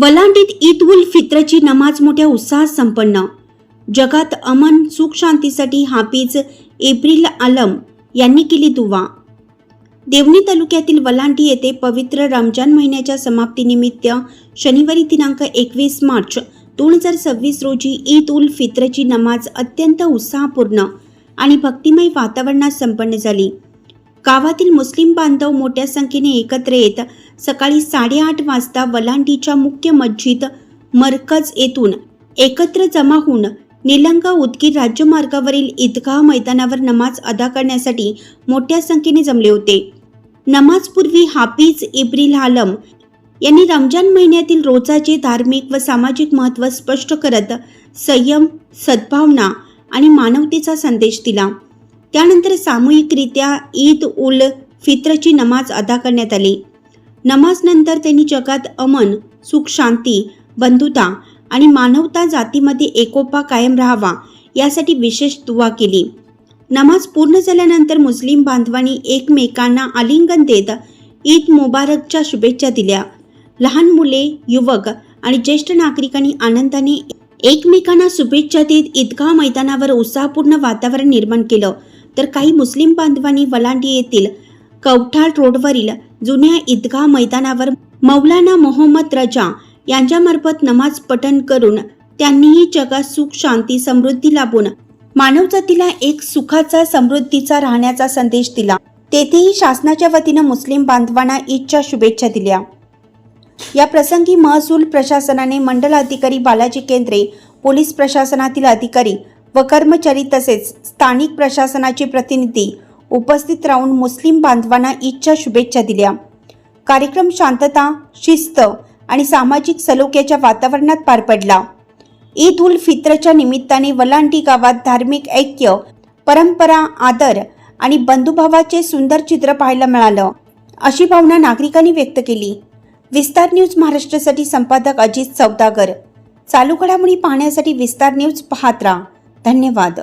वलांडीत ईद उल फित्रची नमाज मोठ्या उत्साहात संपन्न। जगात अमन सुख शांतीसाठी हाफिज इब्रिल आलम यांनी केली दुवा। देवणी तालुक्यातील वलांडी येथे पवित्र रमजान महिन्याच्या समाप्तीनिमित्त शनिवारी दिनांक 21 मार्च 2026 रोजी ईद उल फित्रची नमाज अत्यंत उत्साहपूर्ण आणि भक्तिमय वातावरणात संपन्न झाली। गावातील मुस्लिम बांधव मोठ्या संख्येने एकत्र येत सकाळी 8:30 वाजता वलांडीच्या मुख्य मस्जिद मरकज येथून एकत्र जमा होऊन निलंगा उदगीर राज्यमार्गावरील ईदगाह मैदानावर नमाज अदा करण्यासाठी मोठ्या संख्येने जमले होते। नमाजपूर्वी हाफिज इब्रिल आलम यांनी रमजान महिन्यातील रोजाचे धार्मिक व सामाजिक महत्त्व स्पष्ट करत संयम, सद्भावना आणि मानवतेचा संदेश दिला। त्यानंतर सामूहिकरित्या ईद उल फित्रची नमाज अदा करण्यात आली। नमाजनंतर त्यांनी जगात अमन, सुख शांती, बंधुता आणि मानवता जातीमध्ये एकोपा कायम राहावा यासाठी विशेष दुआ केली। नमाज पूर्ण झाल्यानंतर मुस्लिम बांधवांनी एकमेकांना आलिंगन देत ईद मुबारकच्या शुभेच्छा दिल्या। लहान मुले, युवक आणि ज्येष्ठ नागरिकांनी आनंदाने एकमेकांना शुभेच्छा देत ईदगाह मैदानावर उत्साहपूर्ण वातावरण निर्माण केलं। तर काही मुस्लिम बांधवांनी वलांडी येथील कवठाळ रोडवरील जुन्या ईदगाह मैदानावर मौलाना मोहम्मद रजा यांच्यामार्फत नमाज पठण करून त्यांनीही जगात सुख शांती समृद्धी लाभून मानवजातीला एक सुखाचा समृद्धीचा राहण्याचा संदेश दिला। तेथेही शासनाच्या वतीनं मुस्लिम बांधवांना ईदच्या शुभेच्छा दिल्या। या प्रसंगी महसूल प्रशासनाने मंडल अधिकारी बालाजी केंद्रे, पोलीस प्रशासनातील अधिकारी व कर्मचारी तसेच स्थानिक प्रशासनाचे प्रतिनिधी उपस्थित राहून मुस्लिम बांधवांना ईदच्या शुभेच्छा दिल्या। कार्यक्रम शांतता, शिस्त आणि सामाजिक सलोख्याच्या वातावरणात पार पडला। ईद उल फित्रच्या निमित्ताने वलांडी गावात धार्मिक ऐक्य, परंपरा, आदर आणि बंधुभावाचे सुंदर चित्र पाहायला मिळालं, अशी भावना नागरिकांनी व्यक्त केली। विस्तार न्यूज महाराष्ट्रासाठी संपादक अजित सौदागर। चालू घडामोडी पाहण्यासाठी विस्तार न्यूज पाहत राहा। धन्यवाद।